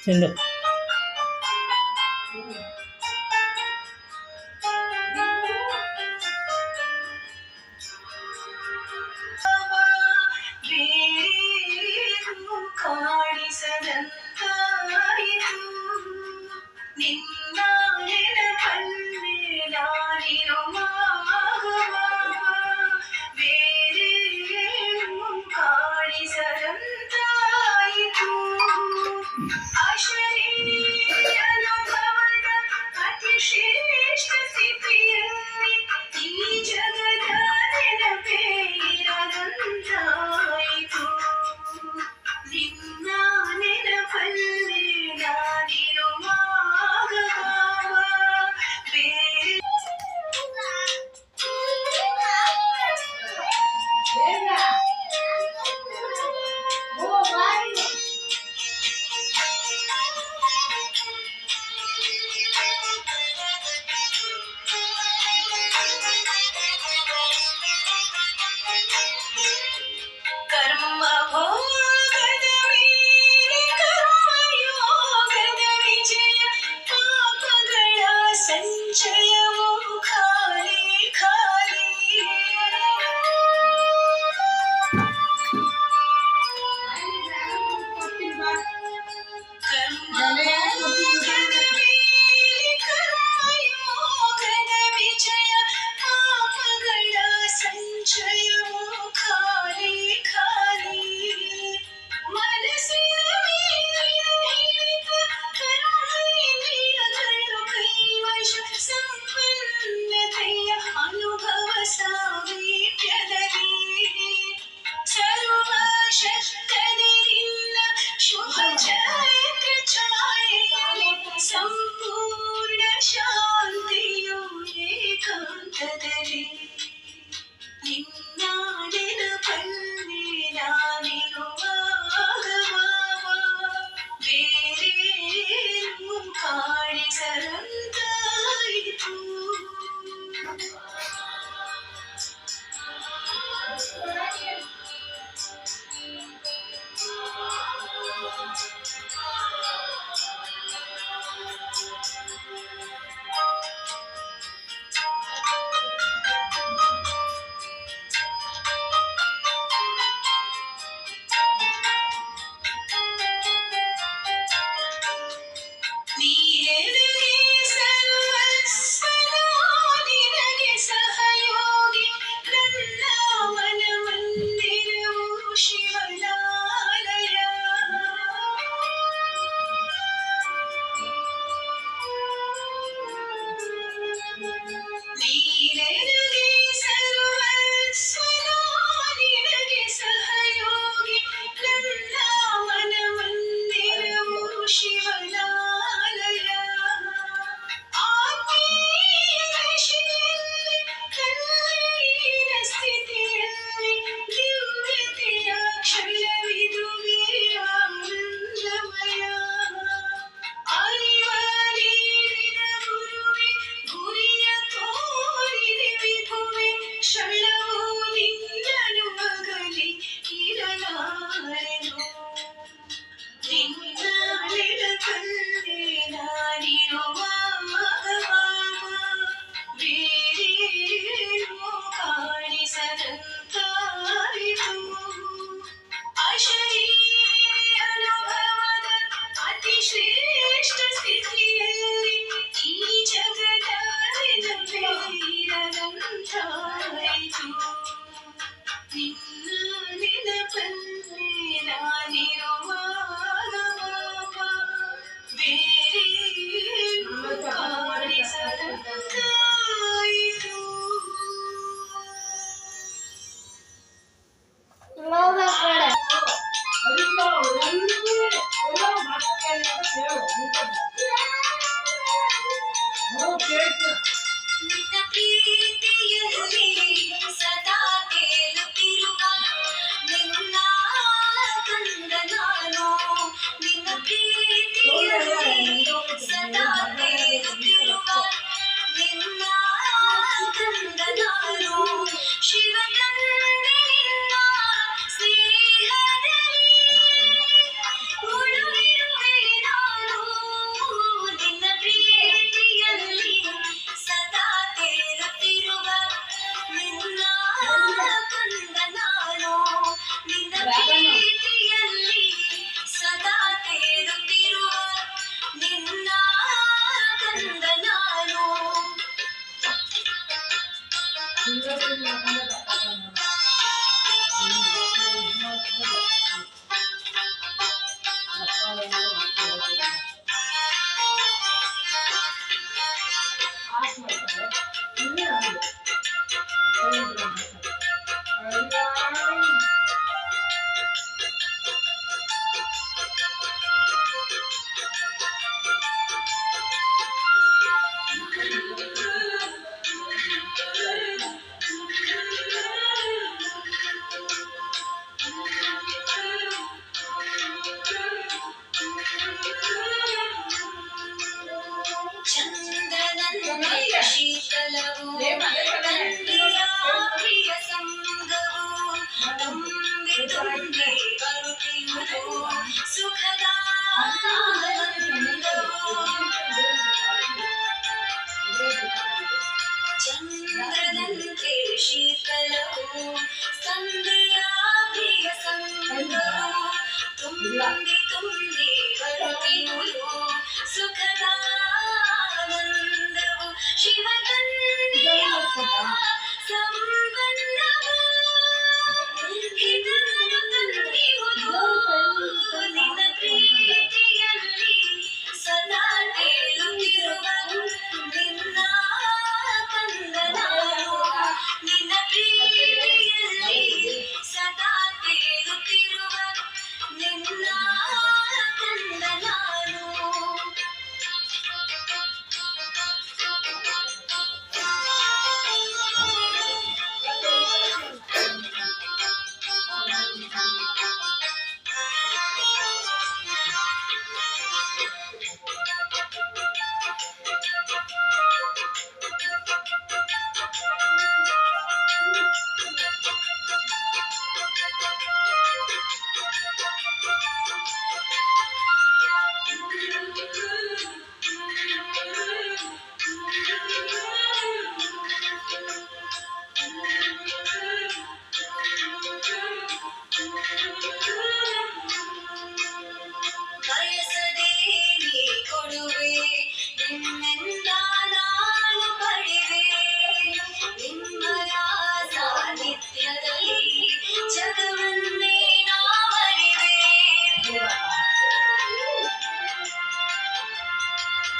ಚೆಂಡು. ಕಾಣಿಸದಂತಾಯಿತು ನಿನ್ನ ನೆನಪಲ್ಲಿ ನಾನಿರುವಾಗ ಬೇರೇನು ಕಾಣಿಸದಂತಾಯಿತು ಅನುಭವದ ಅತಿ ಶ್ರೇಷ್ಠ ಸ್ಥಿತಿಯಲ್ಲಿ ಈ ಜಗದ ನೆನಪೇ ಇರದಂತಾಯಿತು ನಿನ್ನ ನೆನಪಲ್ಲಿ ನಾನಿರುವಾಗ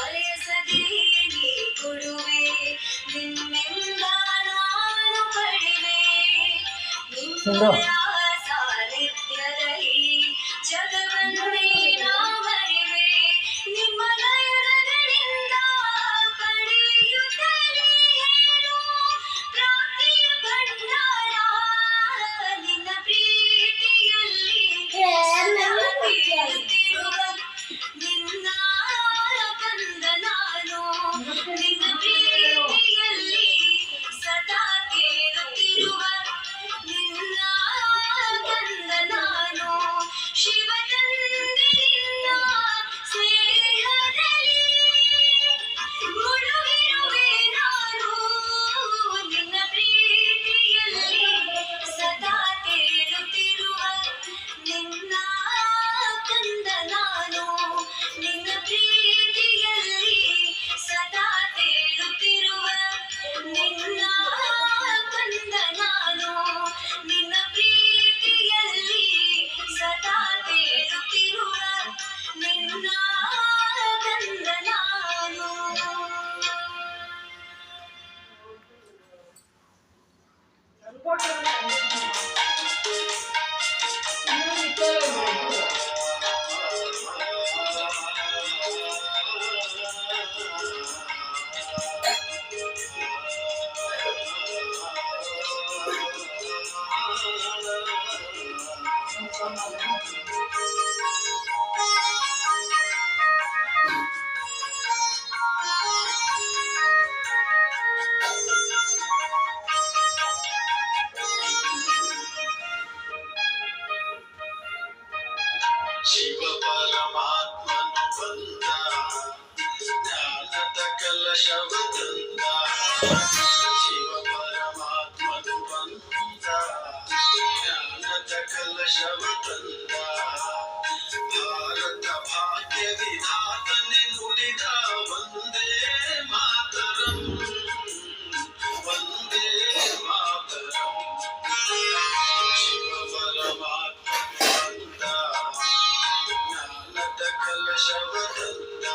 ಬಯಸದೆ ನೀ ಕೊಡುವೆ ನಿನ್ನಿಂದ ನಾನು ಪಡೆವೆ ನಿನ್ನ ಸಾನ್ನಿಧ್ಯದಲ್ಲಿ ಜಗವನ್ನೇ ನಾ ಮರೆವೆ ನಿಮ್ಮ ನಯನಗಳಿಂದ ಪಡೆಯುತ್ತಲೇ ಏನು ಪ್ರಾಪ್ತಿಯ ಭಂಡಾರ ನಿನ್ನ ಪ್ರೀತಿಯಲ್ಲಿ ಸದಾ ತೇಲುತ್ತಿರುವ ನಿನ್ನ ಕಂದ ನಾನು ನಿನ್ನ ಪ್ರೀತಿಯಲ್ಲಿ ಸದಾ ತೇಲುತ್ತಿರುವ ನಿನ್ನ ಕಂದ ನಾನು ಶಿವ ತಂದೆ ನಿನ್ನ ಸ್ನೇಹದಲ್ಲಿ ಮುಳುಗಿರುವೆ ನಾನು ನಿನ್ನ ಪ್ರೀತಿಯಲ್ಲಿ ಸದಾ ತೇಲುತ್ತಿರುವ ನಿನ್ನ ಕಂದ ನಾನು ನಿನ್ನ ಪ್ರೀತಿಯಲ್ಲಿ ಸದಾ ತೇಲುತ್ತಿರುವ ನಿನ್ನ ಕಂದ ನಾನು ನಿನ್ನ ಪ್ರೀತಿಯಲ್ಲಿ ಸದಾ ತೇಲುತ್ತಿರುವ ನಿನ್ನ ಕಂದ ನಾನು. ಶಿವ ಪರಮಾತ್ಮನು ಬಂದ ಜ್ಞಾನದ ಕಲಶವ ತಂದ ಶಿವ ಪರಮಾತ್ಮನು ಬಂದ ಜ್ಞಾನದ ಕಲಶವ ತಂದ ಭಾರತ ಭಾಗ್ಯ ವಿಧಾತನೆ ನುಡಿದ ವಂದೇ ಮಾತರಂ ವಂದೇ ಮಾತರಂ ಶಿವ ಪರಮಾತ್ಮನು ಬಂದ ಜ್ಞಾನದ ಕಲಶವ ತಂದ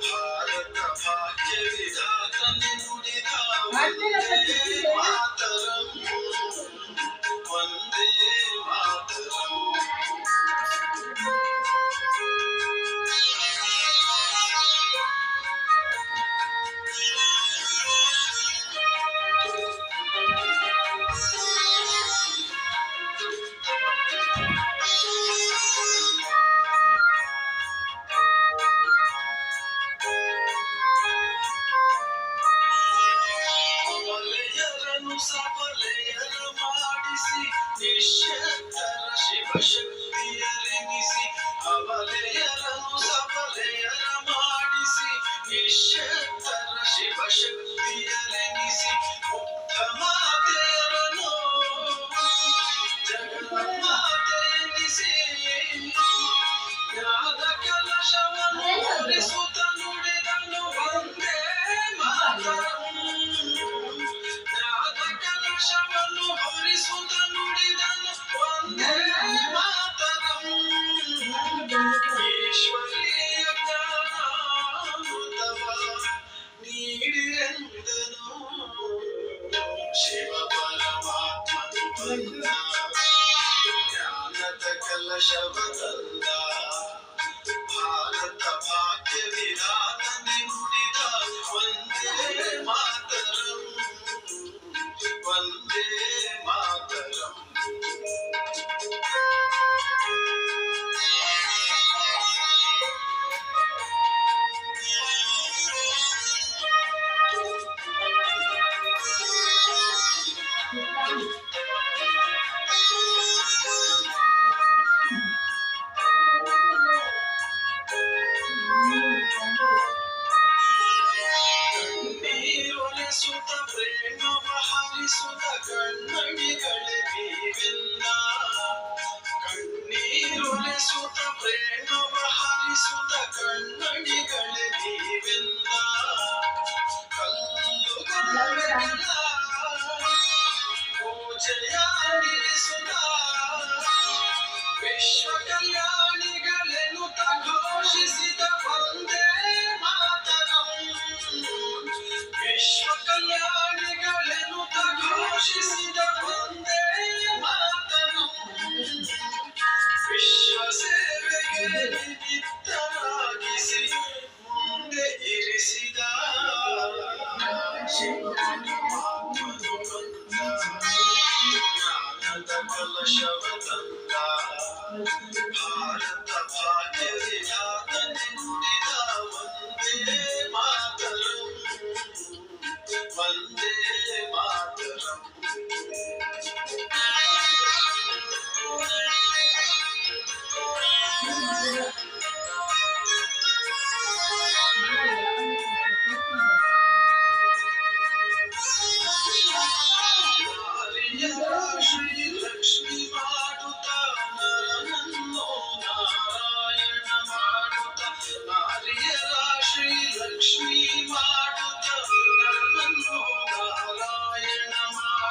ಭಾರತ ಭಾಗ್ಯ ವಿಧಾತನೆ ನುಡಿದ ವಂದೇ ಮಾತರಂ ವಂದೇ ಮಾತರಂ. ಅಬಲೆಯರನ್ನು ಸಬಲೆಯರ ಮಾಡಿಸಿ ನಿಶ್ಶಕ್ತರ ಶಿವಶಕ್ತಿಯರೆನಿಸಿ ಅಬಲೆಯರನ್ನು ಸಬಲೆಯರ ಮಾಡಿಸಿ ನಿಶ್ಶಕ್ತರ ಶಿವಶಕ್ತಿಯರೆನಿಸಿ ಮುಗ್ಧ ಮಾತೆಯರನ್ನು ಜಗನ್ಮಾತೆಯೆನಿಸಿ ಜ್ಞಾನ ಕಲಶವನ್ನು ಹೊರಿಸುತ್ತ ನುಡಿದನು ವಂದೇ ಮಾತರಂ ಜ್ಞಾನ ಕಲಶವನ್ನು ಹೊರಿಸುತ್ತ ನುಡಿದನು ವಂದೇ ಮಾತರಂ ಈಶ್ವರೀಯ ಜ್ಞಾನಾಮೃತವ ನೀಡಿರೆಂದನು ಶಿವ ಪರಮಾತ್ಮನು ಬಂದ ಜ್ಞಾನದ ಕಲಶವ ತಂದ ಭಾರತ ಭಾಗ್ಯ ವಿಧಾತನೆ ನುಡಿದ ವಂದೇ ಮಾತರಂ ವಂದೇ ಮಾತರಂ. ವಂದೇ